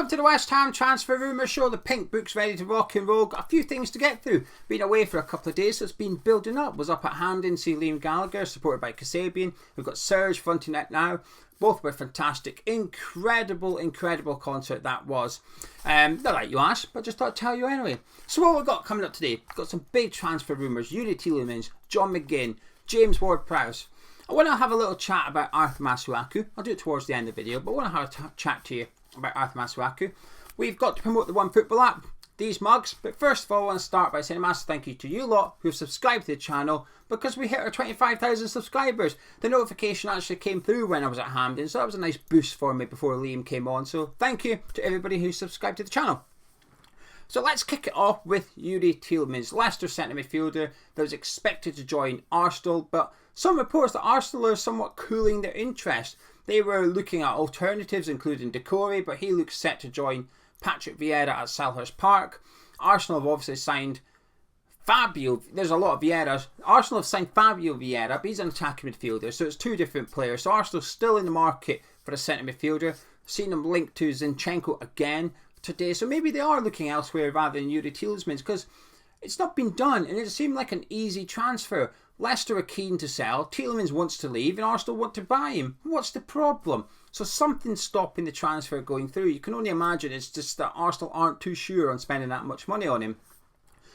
Welcome to the West Ham Transfer Rumours Show. The pink book's ready to rock and roll. Got a few things to get through. Been away for a couple of days, so it's been building up. Was up at Hampden, see Liam Gallagher, supported by Kasabian. We've got Serge fronting it now. Both were fantastic. Incredible concert that was. Not like you asked, but just thought I'd tell you anyway. So what we've got coming up today, we've got some big transfer rumours. Youri Tielemans, John McGinn, James Ward-Prowse. I want to have a little chat about Arthur Masuaku. I'll do it towards the end of the video, but I want to have a chat to you about Arthur Masuaku. We've got to promote the One Football app, these mugs, but first of all I want to start by saying a massive thank you to you lot who have subscribed to the channel, because we hit our 25,000 subscribers. The notification actually came through when I was at Hampden, so that was a nice boost for me before Liam came on, so thank you to everybody who subscribed to the channel. So let's kick it off with Youri Tielemans, Leicester centre midfielder that was expected to join Arsenal, but some reports that Arsenal are somewhat cooling their interest. They were looking at alternatives including Decore, but he looks set to join Patrick Vieira at Selhurst Park. Arsenal have obviously signed Fabio. There's a lot of Vieiras. Arsenal have signed Fabio Vieira, but he's an attacking midfielder, so it's two different players. So Arsenal's still in the market for a centre midfielder. Seen them linked to Zinchenko again today, so maybe they are looking elsewhere rather than Youri Tielemans, because it's not been done and it seemed like an easy transfer. Leicester are keen to sell, Tielemans wants to leave and Arsenal want to buy him. What's the problem? So something's stopping the transfer going through. You can only imagine it's just that Arsenal aren't too sure on spending that much money on him.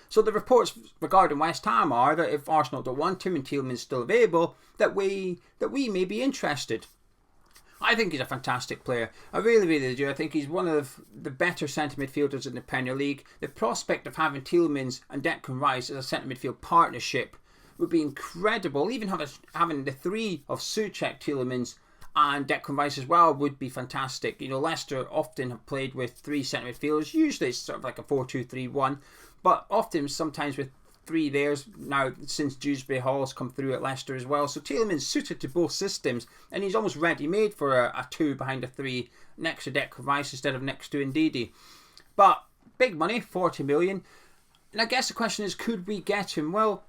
So the reports regarding West Ham are that if Arsenal don't want him and Tielemans is still available, that we may be interested. I think he's a fantastic player. I really do. I think he's one of the better centre midfielders in the Premier League. The prospect of having Tielemans and Declan Rice as a centre midfield partnership would be incredible. Even having the three of Soucek, Tielemans and Declan Rice as well would be fantastic. You know, Leicester often have played with three centre midfielders. Usually it's sort of like a 4-2-3-1, but often sometimes with three there's now since Dewsbury Hall's come through at Leicester as well. So Tielemans suited to both systems and he's almost ready made for a two behind a three next to Declan Rice instead of next to Ndidi. But big money, 40 million. And I guess the question is, could we get him? Well,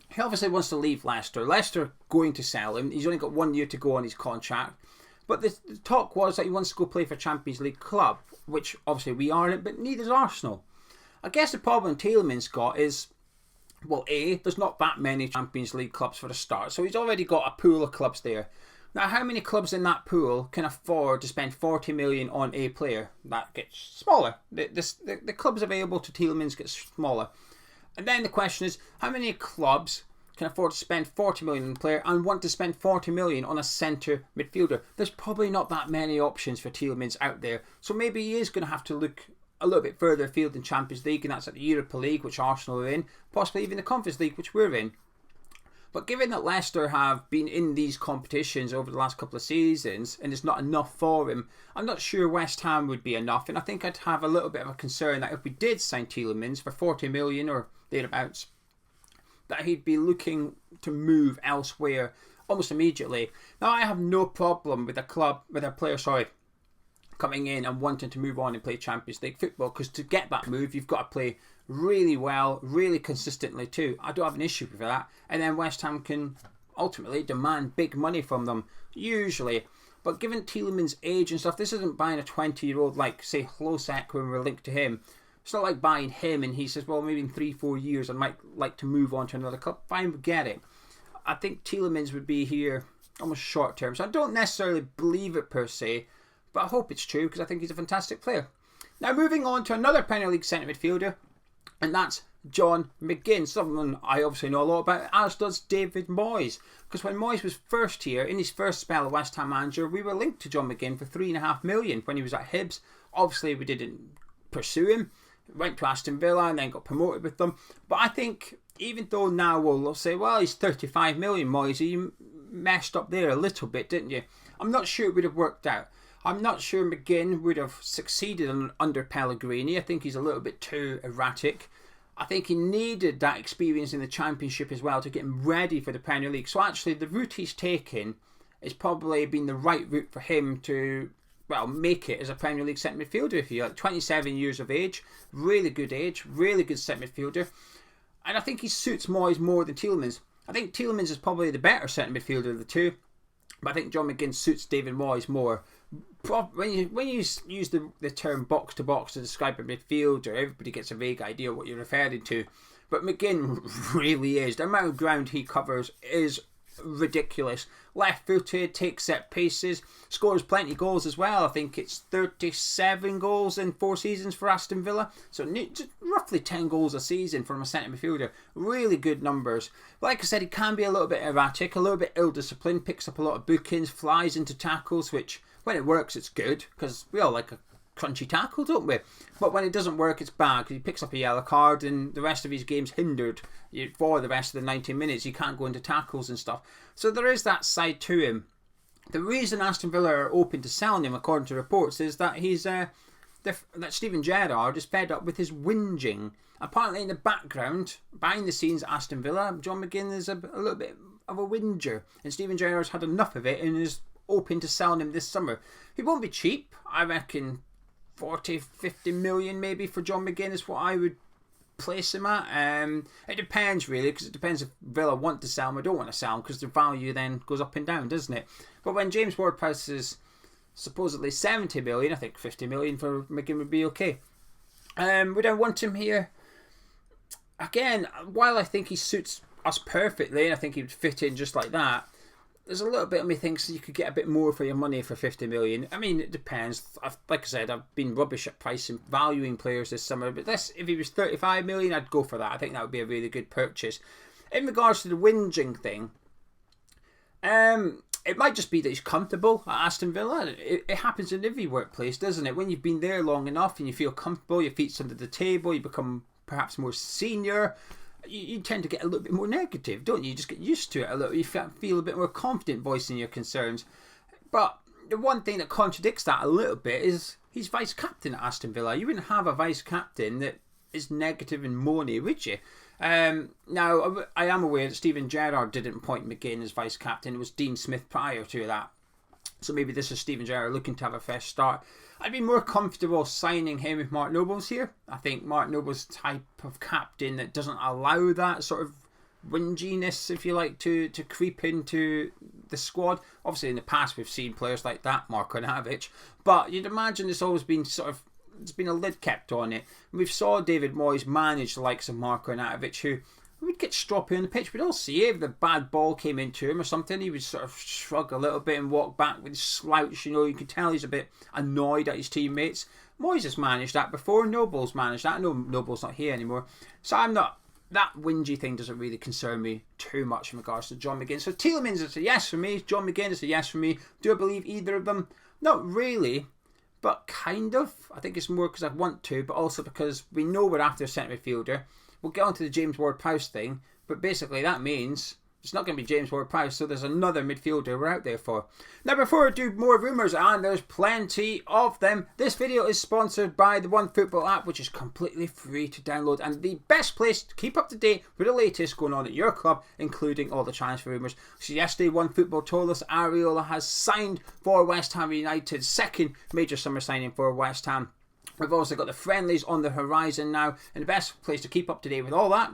he obviously wants to leave Leicester. Leicester are going to sell him. He's only got 1 year to go on his contract. But the talk was that he wants to go play for a Champions League club, which obviously we aren't, but neither's Arsenal. I guess the problem Tielemans got is, well, A, there's not that many Champions League clubs for a start, so he's already got a pool of clubs there. Now, how many clubs in that pool can afford to spend 40 million on a player? That gets smaller. The clubs available to Tielemans get smaller. And then the question is, how many clubs can afford to spend 40 million on a player and want to spend 40 million on a centre midfielder? There's probably not that many options for Tielemans out there, so maybe he is going to have to look a little bit further afield than Champions League, and that's at the Europa League, which Arsenal are in, possibly even the Conference League, which we're in. But given that Leicester have been in these competitions over the last couple of seasons and it's not enough for him, I'm not sure West Ham would be enough, and I think I'd have a little bit of a concern that if we did sign Tielemans for 40 million or thereabouts, that he'd be looking to move elsewhere almost immediately. Now, I have no problem with a player coming in and wanting to move on and play Champions League football, because to get that move you've got to play really well, really consistently too. I don't have an issue with that, and then West Ham can ultimately demand big money from them usually. But given Tielemans' age and stuff, this isn't buying a 20-year-old like say Soucek when we're linked to him. It's not like buying him and he says, well, maybe in 3-4 years I might like to move on to another club. Fine, we get it. I think Tielemans would be here almost short term, so I don't necessarily believe it per se, but I hope it's true because I think he's a fantastic player. Now, moving on to another Premier League centre midfielder, and that's John McGinn, someone I obviously know a lot about, as does David Moyes. Because when Moyes was first here, in his first spell of West Ham manager, we were linked to John McGinn for $3.5 million when he was at Hibs. Obviously, we didn't pursue him. Went to Aston Villa and then got promoted with them. But I think, even though now we'll say, well, he's 35 million, Moyes, you messed up there a little bit, didn't you? I'm not sure it would have worked out. I'm not sure McGinn would have succeeded under Pellegrini. I think he's a little bit too erratic. I think he needed that experience in the Championship as well to get him ready for the Premier League. So actually the route he's taken has probably been the right route for him to, well, make it as a Premier League centre midfielder, if you like. 27 years of age, really good centre midfielder. And I think he suits Moyes more than Tielemans. I think Tielemans is probably the better centre midfielder of the two, but I think John McGinn suits David Moyes more. when you use the term box to box to describe a midfielder, everybody gets a vague idea of what you're referring to. But McGinn really is. The amount of ground he covers is ridiculous. Left-footed, takes set pieces, scores plenty of goals as well. I think it's 37 goals in 4 seasons for Aston Villa. So roughly 10 goals a season from a centre midfielder. Really good numbers. Like I said, he can be a little bit erratic, a little bit ill-disciplined, picks up a lot of bookings, flies into tackles, which when it works it's good, because we all like a crunchy tackle, don't we? But when it doesn't work, it's bad, because he picks up a yellow card and the rest of his game's hindered for the rest of the 90 minutes. He can't go into tackles and stuff. So there is that side to him. The reason Aston Villa are open to selling him, according to reports, is that that Steven Gerrard is fed up with his whinging. Apparently in the background, behind the scenes at Aston Villa, John McGinn is a little bit of a whinger, and Steven Gerrard's had enough of it and is open to selling him this summer. He won't be cheap. I reckon 40-50 million maybe for John McGinn is what I would place him at. It depends really, because it depends if Villa want to sell him or don't want to sell him, because the value then goes up and down, doesn't it? But when James Ward-Prowse is supposedly 70 million, I think 50 million for McGinn would be okay. Would I want him here? Again, while I think he suits us perfectly and I think he would fit in just like that, there's a little bit of me thinks you could get a bit more for your money for 50 million. I mean, it depends. Like I said, I've been rubbish at pricing, valuing players this summer. But if he was 35 million, I'd go for that. I think that would be a really good purchase. In regards to the whinging thing, it might just be that he's comfortable at Aston Villa. It happens in every workplace, doesn't it? When you've been there long enough and you feel comfortable, your feet's under the table, you become perhaps more senior, you tend to get a little bit more negative, don't you? You just get used to it a little. You feel a bit more confident voicing your concerns. But the one thing that contradicts that a little bit is he's vice captain at Aston Villa. You wouldn't have a vice captain that is negative and moany, would you? Now, I am aware that Steven Gerrard didn't appoint McGinn as vice captain. It was Dean Smith prior to that. So maybe this is Steven Gerrard looking to have a fresh start. I'd be more comfortable signing him if Mark Noble's here. I think Mark Noble's type of captain that doesn't allow that sort of whinginess, if you like, to creep into the squad. Obviously, in the past, we've seen players like that, Marko Arnautovic. But you'd imagine it's always been there's been a lid kept on it. And we've saw David Moyes manage the likes of Marko Arnautovic, who would get stroppy on the pitch. We'd all see if the bad ball came into him or something, he would sort of shrug a little bit and walk back with a slouch. You could tell he's a bit annoyed at his teammates. Moyes has managed that before. Noble's managed that. No, Noble's not here anymore. So that whingy thing doesn't really concern me too much in regards to John McGinn. So Tielemans is a yes for me. John McGinn is a yes for me. Do I believe either of them? Not really, but kind of. I think it's more because I want to, but also because we know we're after a centre midfielder. We'll get on to the James Ward-Prowse thing, but basically that means it's not going to be James Ward-Prowse, so there's another midfielder we're out there for. Now, before I do more rumours, and there's plenty of them, this video is sponsored by the OneFootball app, which is completely free to download and the best place to keep up to date with the latest going on at your club, including all the transfer rumours. So yesterday, OneFootball told us Areola has signed for West Ham United's second major summer signing for West Ham. We've also got the friendlies on the horizon now, and the best place to keep up to date with all that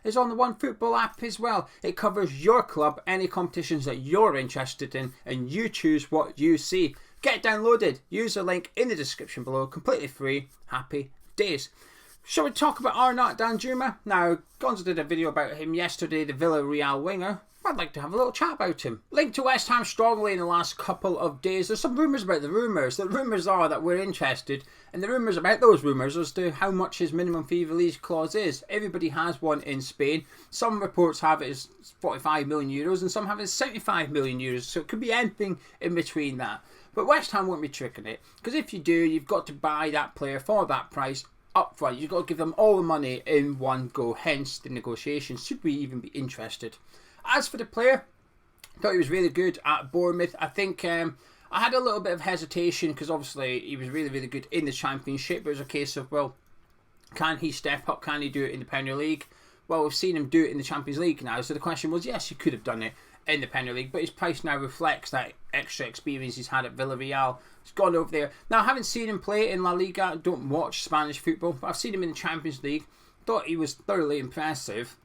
is on the OneFootball app as well. It covers your club, any competitions that you're interested in, and you choose what you see. Get it downloaded. Use the link in the description below. Completely free. Happy days. Shall we talk about Arnaut Danjuma? Now, Gonzo did a video about him yesterday, the Villarreal winger. I'd like to have a little chat about him. Linked to West Ham strongly in the last couple of days. There's some rumours about the rumours. The rumours are that we're interested, and the rumours about those rumours as to how much his minimum fee release clause is. Everybody has one in Spain. Some reports have it as 45 million euros and some have it as 75 million euros. So it could be anything in between that. But West Ham won't be tricking it, because if you do, you've got to buy that player for that price up front. You've got to give them all the money in one go. Hence the negotiations. Should we even be interested? As for the player, I thought he was really good at Bournemouth. I think I had a little bit of hesitation because obviously he was really, really good in the Championship. It was a case of, well, can he step up? Can he do it in the Premier League? Well, we've seen him do it in the Champions League now. So the question was, yes, he could have done it in the Premier League, but his price now reflects that extra experience he's had at Villarreal. He's gone over there. Now, I haven't seen him play in La Liga. I don't watch Spanish football, but I've seen him in the Champions League. Thought he was thoroughly impressive.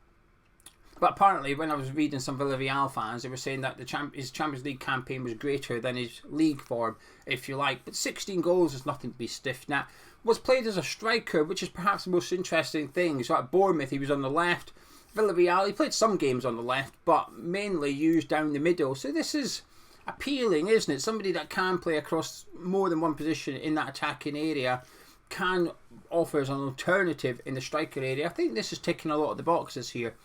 But apparently, when I was reading some Villarreal fans, they were saying that his Champions League campaign was greater than his league form, if you like. But 16 goals is nothing to be stiffed at. Was played as a striker, which is perhaps the most interesting thing. So at Bournemouth, he was on the left. Villarreal, he played some games on the left, but mainly used down the middle. So this is appealing, isn't it? Somebody that can play across more than one position in that attacking area can offer as an alternative in the striker area. I think this is ticking a lot of the boxes here.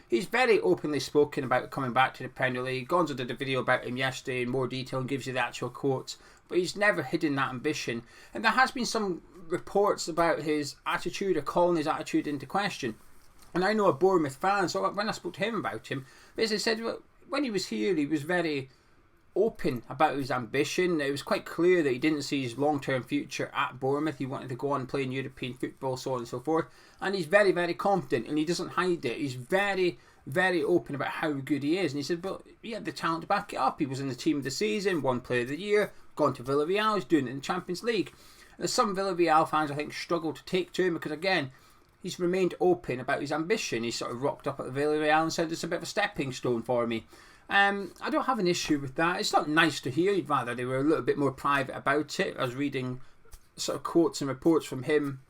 He's very openly spoken about coming back to the Premier League. Gonzo did a video about him yesterday in more detail and gives you the actual quotes. But he's never hidden that ambition. And there has been some reports about his attitude or calling his attitude into question. And I know a Bournemouth fan, so when I spoke to him about him, basically said when he was here, he was very open about his ambition. It was quite clear that he didn't see his long-term future at Bournemouth. He wanted to go on playing European football, so on and so forth. And he's very, very confident, and he doesn't hide it. He's very, very open about how good he is. And he said, but he had the talent to back it up. He was in the team of the season, won player of the year, gone to Villarreal, he's doing it in the Champions League. And some Villarreal fans, I think, struggle to take to him because, again, he's remained open about his ambition. He sort of rocked up at Villarreal and said, it's a bit of a stepping stone for me. I don't have an issue with that. It's not nice to hear. You'd rather they were a little bit more private about it. I was reading sort of quotes and reports from him,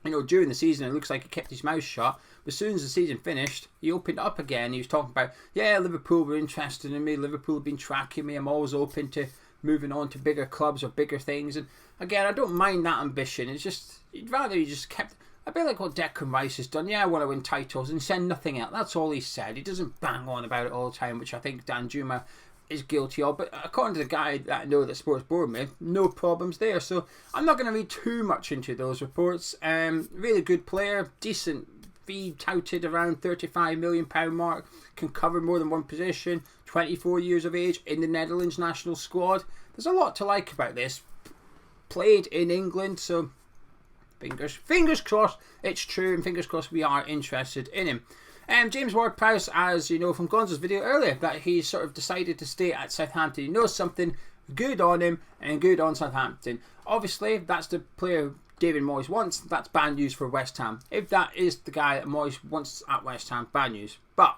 during the season. It looks like he kept his mouth shut. But as soon as the season finished, he opened up again. He was talking about, Liverpool were interested in me. Liverpool have been tracking me. I'm always open to moving on to bigger clubs or bigger things. And again, I don't mind that ambition. It's just, you'd rather he just kept... A bit like what Declan Rice has done. I want to win titles and said nothing else. That's all he said. He doesn't bang on about it all the time, which I think Danjuma is guilty of. But according to the guy that I know that supports Bournemouth, no problems there. So I'm not going to read too much into those reports. Really good player, decent fee, touted around £35 million mark, can cover more than one position, 24 years of age, in the Netherlands national squad. There's a lot to like about this. Played in England, so... Fingers crossed it's true, and fingers crossed we are interested in him. James Ward-Prowse, as you know from Gonzo's video earlier, that he sort of decided to stay at Southampton. He knows something, good on him and good on Southampton. Obviously, that's the player David Moyes wants. That's bad news for West Ham. If that is the guy that Moyes wants at West Ham, bad news. But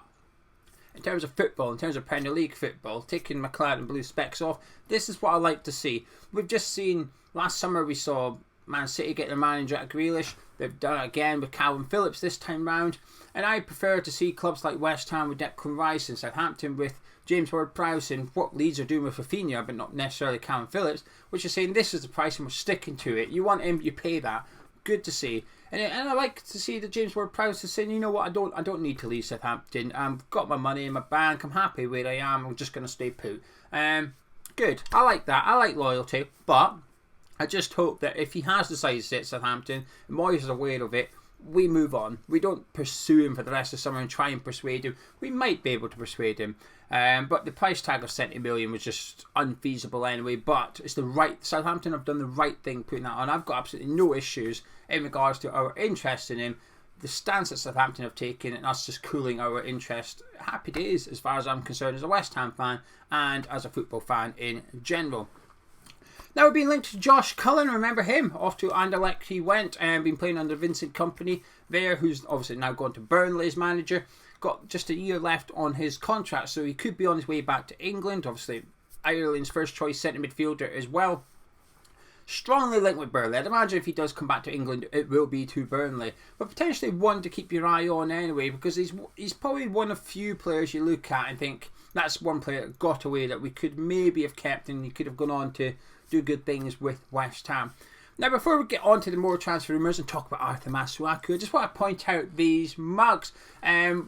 in terms of football, in terms of Premier League football, taking McLaren blue specs off, this is what I like to see. We've just seen, last summer we saw Man City get their manager at Grealish. They've done it again with Calvin Phillips this time round. And I prefer to see clubs like West Ham with Declan Rice and Southampton with James Ward-Prowse and what Leeds are doing with Rafinha, but not necessarily Calvin Phillips, which is saying this is the price and we're sticking to it. You want him, you pay that. Good to see. And I like to see that James Ward-Prowse is saying, you know what, I don't need to leave Southampton. I've got my money in my bank. I'm happy where I am. I'm just going to stay put. Good. I like that. I like loyalty, but I just hope that if he has decided to stay at Southampton, and Moyes is aware of it, we move on. We don't pursue him for the rest of the summer and try and persuade him. We might be able to persuade him. But the price tag of 70 million was just unfeasible anyway. But it's the right... Southampton have done the right thing putting that on. I've got absolutely no issues in regards to our interest in him. The stance that Southampton have taken and us just cooling our interest. Happy days as far as I'm concerned as a West Ham fan and as a football fan in general. Now we've been linked to Josh Cullen, remember him? Off to Anderlecht he went and been playing under Vincent Kompany there, who's obviously now gone to Burnley as manager. Got just a year left on his contract, so he could be on his way back to England. Obviously Ireland's first choice centre midfielder as well. Strongly linked with Burnley. I'd imagine if he does come back to England, it will be to Burnley. But potentially one to keep your eye on anyway, because he's probably one of few players you look at and think, that's one player that got away that we could maybe have kept and he could have gone on to do good things with West Ham. Now, before we get on to the more transfer rumours and talk about Arthur Masuaku, I just want to point out these mugs.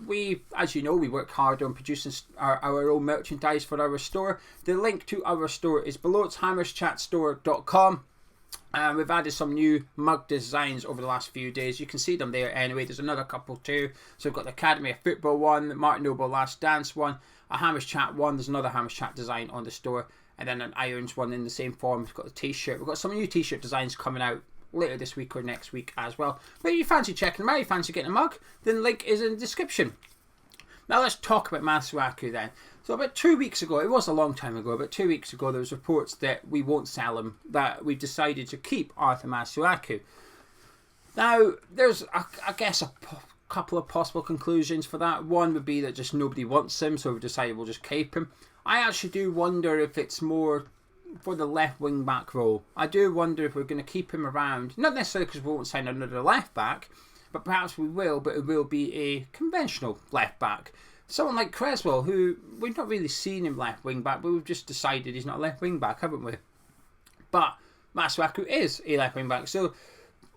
We, as you know, we work hard on producing our own merchandise for our store. The link to our store is below. It's hammerschatstore.com. We've added some new mug designs over the last few days. You can see them there anyway. There's another couple too. So we've got the Academy of Football one, the Martin Noble Last Dance one, a Hammers Chat one. There's another Hammers Chat design on the store. And then an Irons one in the same form. We've got the t-shirt. We've got some new t-shirt designs coming out later this week or next week as well. But if you fancy checking them out, you fancy getting a mug, then the link is in the description. Now let's talk about Masuaku then. So about 2 weeks ago, it was a long time ago, but 2 weeks ago there was reports that we won't sell him, that we've decided to keep Arthur Masuaku. Now, there's, I guess, a couple of possible conclusions for that. One would be that just nobody wants him, so we've decided we'll just keep him. I actually do wonder if it's more for the left wing back role. I do wonder if we're going to keep him around, not necessarily because we won't sign another left back, but perhaps we will, but it will be a conventional left back. Someone like Cresswell, who we've not really seen him left wing back, but we've just decided he's not a left wing back, haven't we? But Masuaku is a left wing back, so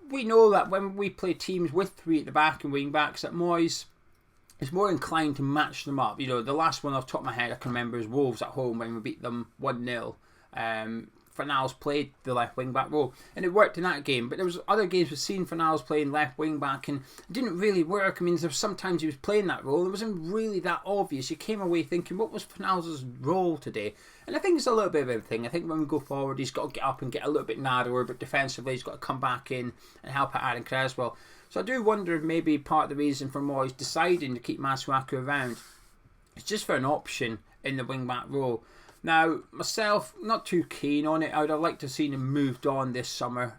we know that when we play teams with three at the back and wing backs, that Moyes is more inclined to match them up. You know, the last one off the top of my head I can remember is Wolves at home when we beat them 1-0. Fornals played the left wing back role and it worked in that game, but there was other games we've seen Fornals playing left wing back and it didn't really work. I mean, there was sometimes he was playing that role, it wasn't really that obvious. You came away thinking, what was Fornals' role today? And I think it's a little bit of everything. I think when we go forward, he's got to get up and get a little bit narrower, but defensively he's got to come back in and help out Aaron Cresswell. So I do wonder if maybe part of the reason for Moyes deciding to keep Masuaku around is just for an option in the wing back role. Now, myself, not too keen on it. I would have liked to have seen him moved on this summer.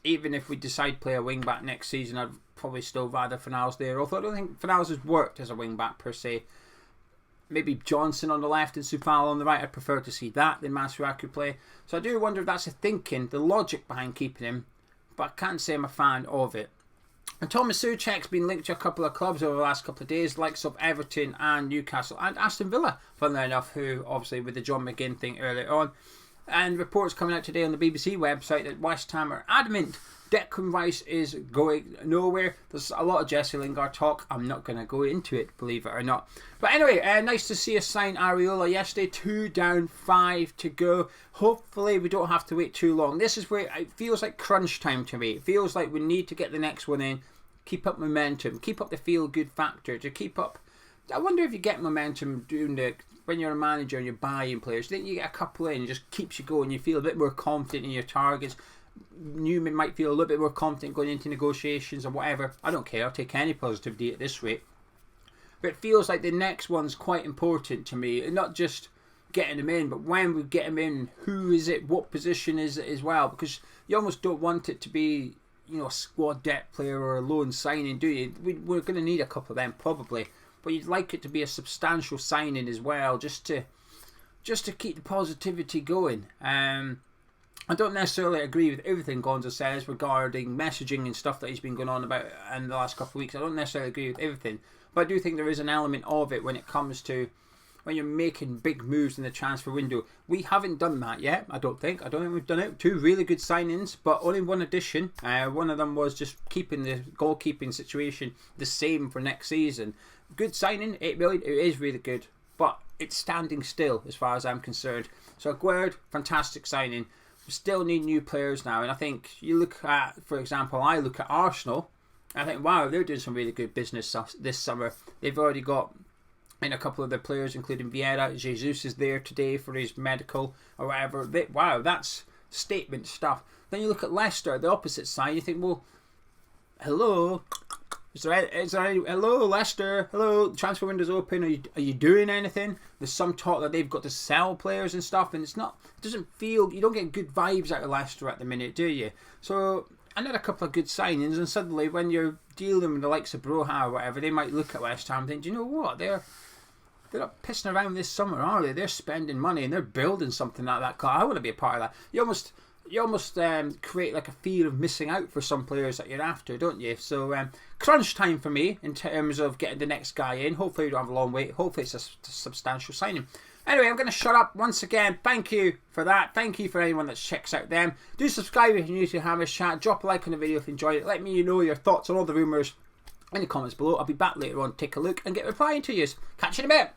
Even if we decide to play a wing back next season, I'd probably still rather Fornals there. Although I don't think Fornals has worked as a wing back per se. Maybe Johnson on the left and Soufal on the right. I'd prefer to see that than Masuaku play. So I do wonder if that's the thinking, the logic behind keeping him. But I can't say I'm a fan of it. And Thomas Soucek's been linked to a couple of clubs over the last couple of days, likes of Everton and Newcastle and Aston Villa, funnily enough, who obviously with the John McGinn thing earlier on. And reports coming out today on the BBC website that West Ham are adamant Declan Rice is going nowhere. There's a lot of Jesse Lingard talk. I'm not going to go into it, believe it or not. But anyway, nice to see us sign Areola yesterday. 2 down, 5 to go. Hopefully we don't have to wait too long. This is where it feels like crunch time to me. It feels like we need to get the next one in. Keep up momentum. Keep up the feel-good factor. To keep up... I wonder if you get momentum doing the... When you're a manager and you're buying players, then you get a couple in, it just keeps you going. You feel a bit more confident in your targets. Newman might feel a little bit more confident going into negotiations or whatever. I don't care. I'll take any positivity at this rate. But it feels like the next one's quite important to me. And not just getting them in, but when we get them in, who is it? What position is it as well? Because you almost don't want it to be, you know, a squad depth player or a loan signing, do you? We're going to need a couple of them probably. But you'd like it to be a substantial signing as well, just to keep the positivity going. I don't necessarily agree with everything Gonzo says regarding messaging and stuff that he's been going on about in the last couple of weeks. I don't necessarily agree with everything, but I do think there is an element of it when it comes to when you're making big moves in the transfer window. We haven't done that yet, I don't think we've done it. 2 really good signings, but only one addition. One of them was just keeping the goalkeeping situation the same for next season. Good signing, 8 million, it is really good, but it's standing still as far as I'm concerned. So Aguerd, fantastic signing. We still need new players now, and I think you look at, for example, I look at Arsenal, I think, wow, they're doing some really good business this summer. They've already got in a couple of their players, including Vieira. Jesus is there today for his medical or whatever. Wow, that's statement stuff. Then you look at Leicester, the opposite side, you think, well, hello, is there any, hello Leicester, hello, transfer window's open, are you doing anything? There's some talk that they've got to sell players and stuff, and it doesn't feel, you don't get good vibes out of Leicester at the minute, do you? So I had a couple of good signings, and suddenly when you're dealing with the likes of Broha or whatever, they might look at West Ham and think, do you know what, they're not pissing around this summer, are they? They're spending money and they're building something like that. I want to be a part of that. You almost create like a fear of missing out for some players that you're after, don't you? So crunch time for me in terms of getting the next guy in. Hopefully we don't have a long wait. Hopefully it's a substantial signing. Anyway, I'm going to shut up once again. Thank you for that. Thank you for anyone that checks out them. Do subscribe if you're new to Hammer's Chat. Drop a like on the video if you enjoyed it. Let me know your thoughts on all the rumours in the comments below. I'll be back later on to take a look and get replying to you. Catch you in a bit.